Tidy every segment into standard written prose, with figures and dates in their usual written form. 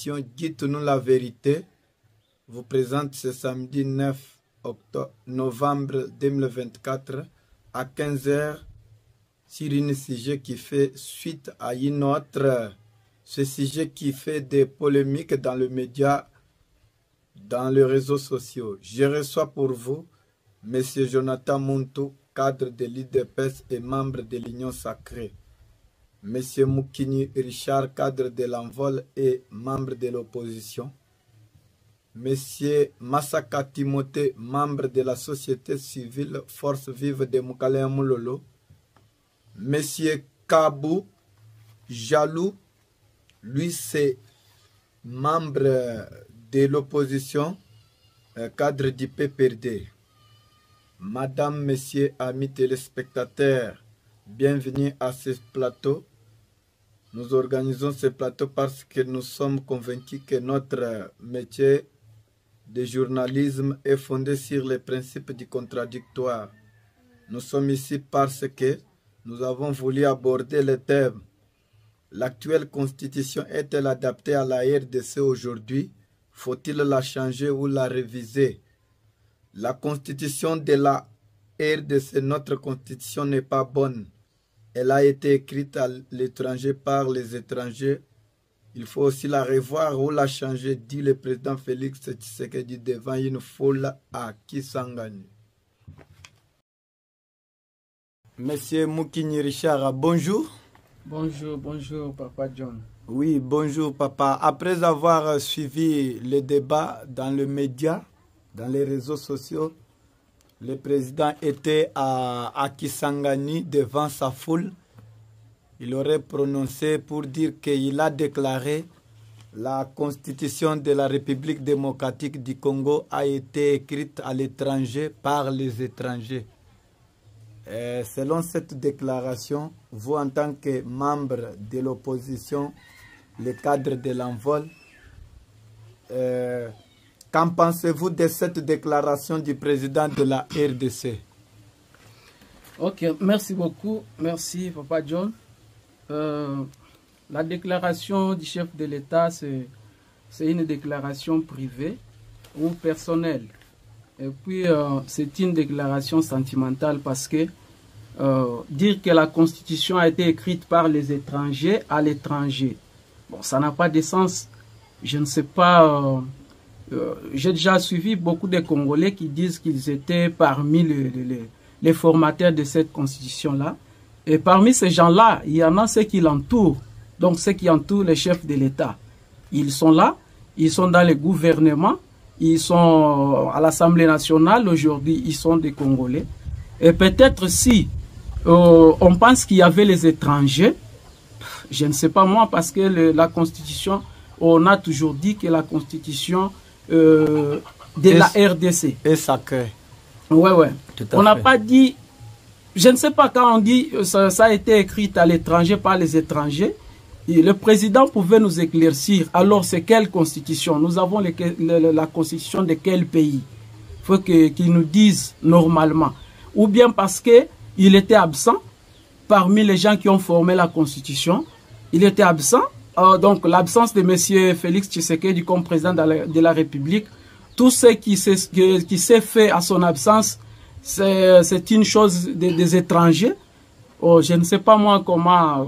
Dites-nous la vérité vous présente ce samedi 9 novembre 2024 à 15 h sur un sujet qui fait suite à une autre. Ce sujet qui fait des polémiques dans les médias, dans les réseaux sociaux. Je reçois pour vous M. Jonathan Muntu, cadre de l'IDPS et membre de l'Union Sacrée. M. Moukini Richard, cadre de l'Envol et membre de l'opposition. M. Massaka Timothée, membre de la société civile Force Vive de Moukalé Moulolo. M. Kabou Jalou, lui c'est membre de l'opposition, cadre du PPRD. Madame, Messieurs, amis téléspectateurs, bienvenue à ce plateau. Nous organisons ce plateau parce que nous sommes convaincus que notre métier de journalisme est fondé sur les principes du contradictoire. Nous sommes ici parce que nous avons voulu aborder le thème. L'actuelle constitution est-elle adaptée à la RDC aujourd'hui? Faut-il la changer ou la réviser? La constitution de la RDC, notre constitution, n'est pas bonne. Elle a été écrite à l'étranger par les étrangers. Il faut aussi la revoir ou la changer, dit le président Félix Tshisekedi devant une foule à Kisangani. Monsieur Moukini Richard, bonjour. Bonjour, bonjour Papa John. Oui, bonjour Papa. Après avoir suivi le débat dans les médias, dans les réseaux sociaux, le président était à Kisangani devant sa foule. Il aurait prononcé pour dire qu'il a déclaré la constitution de la République démocratique du Congo a été écrite à l'étranger par les étrangers. Et selon cette déclaration, vous en tant que membre de l'opposition, le cadre de l'Envol, qu'en pensez-vous de cette déclaration du président de la RDC? Ok, merci beaucoup. Merci Papa John. La déclaration du chef de l'État, c'est une déclaration privée ou personnelle. Et puis, c'est une déclaration sentimentale parce que dire que la Constitution a été écrite par les étrangers à l'étranger, bon, ça n'a pas de sens. Je ne sais pas... j'ai déjà suivi beaucoup de Congolais qui disent qu'ils étaient parmi les formateurs de cette constitution-là. Et parmi ces gens-là, il y en a ceux qui l'entourent. Donc ceux qui entourent les chefs de l'État. Ils sont là, ils sont dans le gouvernement, ils sont à l'Assemblée nationale. Aujourd'hui, ils sont des Congolais. Et peut-être si on pense qu'il y avait les étrangers, je ne sais pas moi, parce que la Constitution, on a toujours dit que la Constitution... de la RDC. Et sacré. Ouais. On n'a pas dit... Je ne sais pas quand on dit ça a été écrit à l'étranger par les étrangers. Et le président pouvait nous éclaircir. Alors, c'est quelle constitution? Nous avons la constitution de quel pays? Il faut qu'ils nous disent normalement. Ou bien parce qu'il était absent parmi les gens qui ont formé la constitution. Il était absent. Donc, l'absence de M. Félix Tshisekedi comme président de la République, tout ce qui s'est fait à son absence, c'est une chose des étrangers. Je ne sais pas moi comment,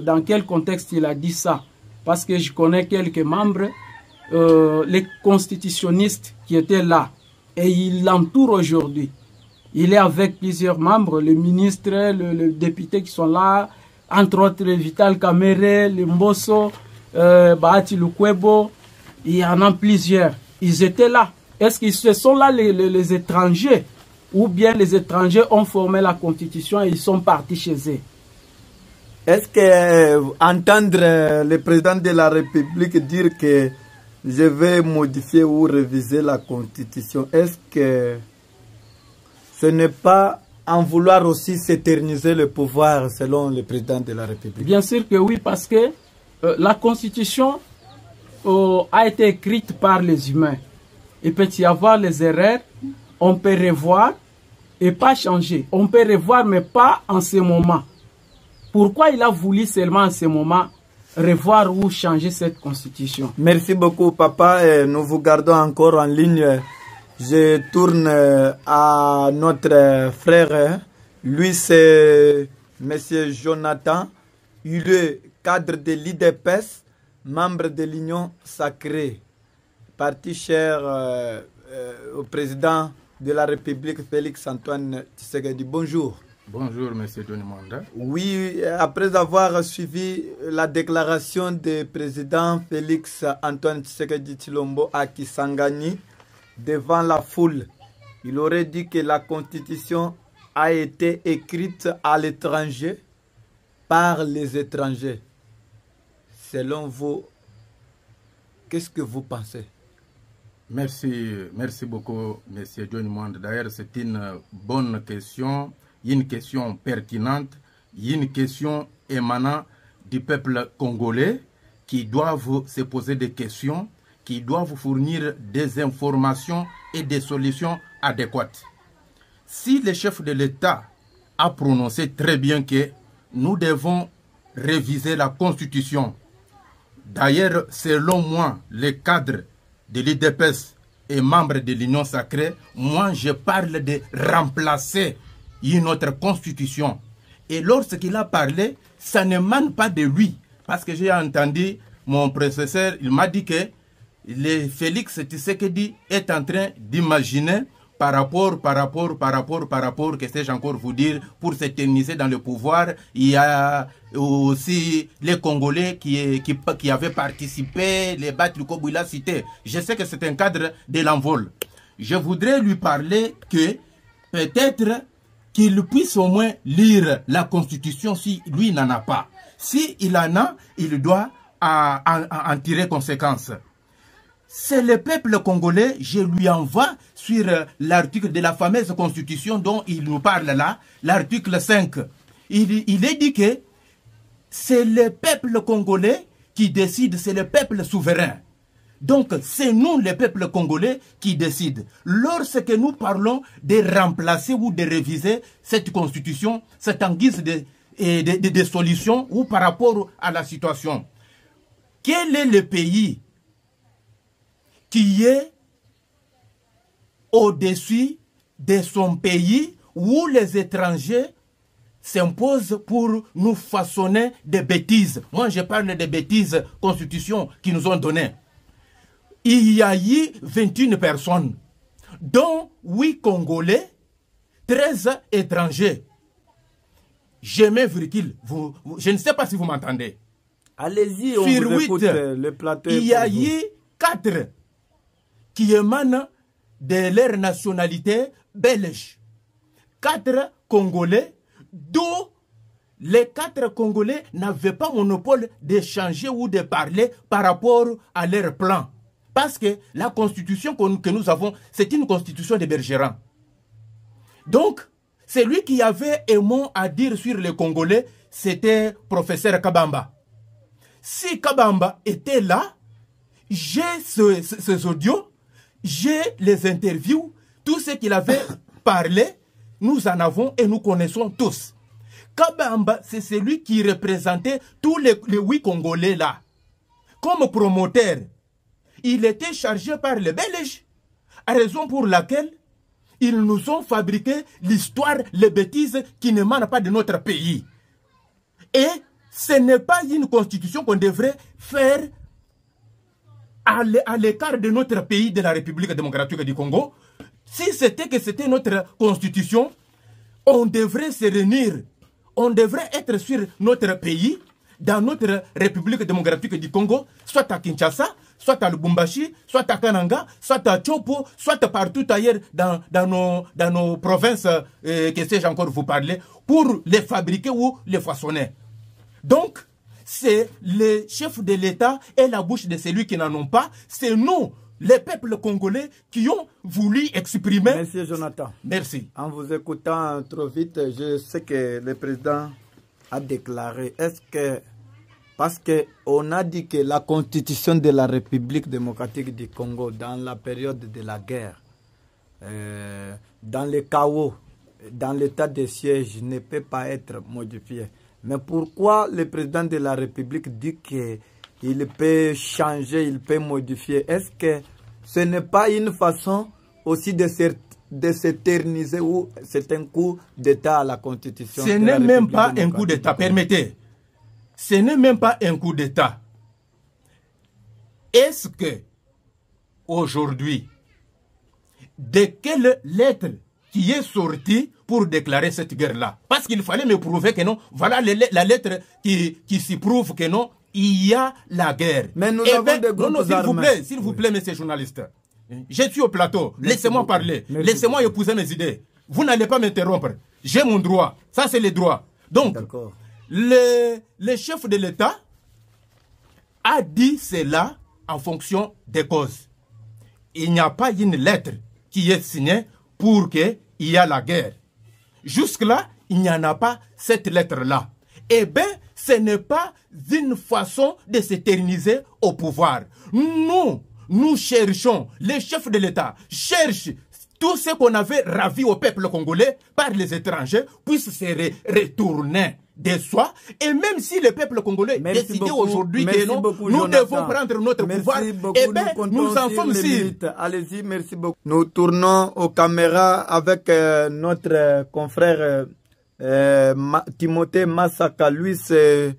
dans quel contexte il a dit ça, parce que je connais quelques membres, les constitutionnistes qui étaient là, et il l'entoure aujourd'hui. Il est avec plusieurs membres, les ministres, les députés qui sont là, entre autres Vital Kamerhe, le Mbosso, Bahati Lukwebo, il y en a plusieurs. Ils étaient là. Est-ce que ce sont là les étrangers? Ou bien les étrangers ont formé la constitution et ils sont partis chez eux? Est-ce que entendre le président de la République dire que je vais modifier ou réviser la constitution, est-ce que ce n'est pas en vouloir aussi s'éterniser le pouvoir selon le président de la République? Bien sûr que oui, parce que la Constitution a été écrite par les humains. Il peut y avoir les erreurs, on peut revoir et pas changer. On peut revoir mais pas en ce moment. Pourquoi il a voulu seulement en ce moment revoir ou changer cette constitution. Merci beaucoup, papa. Et nous vous gardons encore en ligne. Je tourne à notre frère. Lui, c'est Monsieur Jonathan. Il est cadre de l'IDPS, membre de l'Union Sacrée. Parti cher au président de la République, Félix Antoine Tshisekedi. Bonjour. Bonjour, Monsieur Johnny Mwanda. Oui, après avoir suivi la déclaration du président Félix Antoine Tshisekedi Tshilombo à Kisangani devant la foule, il aurait dit que la constitution a été écrite à l'étranger par les étrangers. Selon vous, qu'est-ce que vous pensez? Merci beaucoup, Monsieur Johnny Mwanda. D'ailleurs, c'est une bonne question. Une question pertinente, une question émanant du peuple congolais qui doivent se poser des questions, qui doivent fournir des informations et des solutions adéquates. Si le chef de l'État a prononcé très bien que nous devons réviser la Constitution, d'ailleurs, selon moi, les cadres de l'IDPS et membres de l'Union Sacrée, moi je parle de remplacer une autre constitution. Et lorsqu'il a parlé, ça ne m'émane pas de lui. Parce que j'ai entendu mon prédécesseur, il m'a dit que le Félix Tshisekedi est en train d'imaginer par rapport, que sais-je encore vous dire, pour s'éterniser dans le pouvoir, il y a aussi les Congolais qui avaient participé, les Batlukobu, il a cité. Je sais que c'est un cadre de l'envol. Je voudrais lui parler que peut-être qu'il puisse au moins lire la Constitution si lui n'en a pas. Si il en a, il doit en tirer conséquence. C'est le peuple congolais, je lui envoie sur l'article de la fameuse Constitution dont il nous parle là, l'article 5. Il est dit que c'est le peuple congolais qui décide, c'est le peuple souverain. Donc, c'est nous, le peuple congolais, qui décide. Lorsque nous parlons de remplacer ou de réviser cette constitution, c'est en guise de solutions ou par rapport à la situation. Quel est le pays qui est au-dessus de son pays où les étrangers s'imposent pour nous façonner des bêtises? Moi, je parle des bêtises constitutions qu'ils nous ont données. Il y a eu 21 personnes, dont 8 Congolais, 13 étrangers. Je mets virgule. Je ne sais pas si vous m'entendez. Allez-y, on vous écoute, le plateau. Il y a eu 4 qui émanent de leur nationalité belge. 4 Congolais, dont les 4 Congolais n'avaient pas monopole d'échanger ou de parler par rapport à leur plan. Parce que la constitution que nous avons, c'est une constitution de Bergeron. Donc, celui qui avait un mot à dire sur les Congolais, c'était professeur Kabamba. Si Kabamba était là, j'ai ces audios, j'ai les interviews, tout ce qu'il avait parlé, nous en avons et nous connaissons tous. Kabamba, c'est celui qui représentait tous les 8 Congolais là. Comme promoteur, il était chargé par les Belges, à raison pour laquelle ils nous ont fabriqué l'histoire, les bêtises qui n'émanent pas de notre pays. Et ce n'est pas une constitution qu'on devrait faire à l'écart de notre pays, de la République démocratique du Congo. Si c'était que c'était notre constitution, on devrait se réunir, on devrait être sur notre pays, dans notre République démocratique du Congo, soit à Kinshasa, soit à Lubumbashi, soit à Kananga, soit à Chopo, soit partout ailleurs dans nos provinces, que sais-je encore vous parler, pour les fabriquer ou les façonner. Donc, c'est le chef de l'État et la bouche de celui qui n'en ont pas. C'est nous, les peuples congolais, qui ont voulu exprimer... Monsieur Jonathan. Merci. En vous écoutant trop vite, je sais que le président a déclaré, est-ce que... Parce qu'on a dit que la constitution de la République démocratique du Congo, dans la période de la guerre, dans le chaos, dans l'état de siège, ne peut pas être modifiée. Mais pourquoi le président de la République dit qu'il peut changer, il peut modifier? Est-ce que ce n'est pas une façon aussi de s'éterniser ou c'est un coup d'État à la Constitution? Ce n'est même pas un coup d'État, permettez. Ce n'est même pas un coup d'État. Est-ce que, aujourd'hui, de quelle lettre qui est sortie pour déclarer cette guerre-là? Parce qu'il fallait me prouver que non. Voilà la lettre qui s'y prouve que non, il y a la guerre. Mais nous avons des groupes armés. S'il vous plaît, monsieur journaliste. Je suis au plateau. Laissez-moi parler. Laissez-moi épouser mes idées. Vous n'allez pas m'interrompre. J'ai mon droit. Ça, c'est le droit. Donc, le chef de l'État a dit cela en fonction des causes. Il n'y a pas une lettre qui est signée pour qu'il y ait la guerre. Jusque-là, il n'y en a pas cette lettre-là. Eh bien, ce n'est pas une façon de s'éterniser au pouvoir. Nous cherchons, les chefs de l'État cherchent tout ce qu'on avait ravi au peuple congolais par les étrangers puisse se retourner de soi. Et même si le peuple congolais décide aujourd'hui que non, nous devons prendre notre pouvoir, eh bien, nous en sommes sûrs. Allez-y, merci beaucoup. Nous tournons aux caméras avec notre confrère Timothée Massaka. Lui, c'est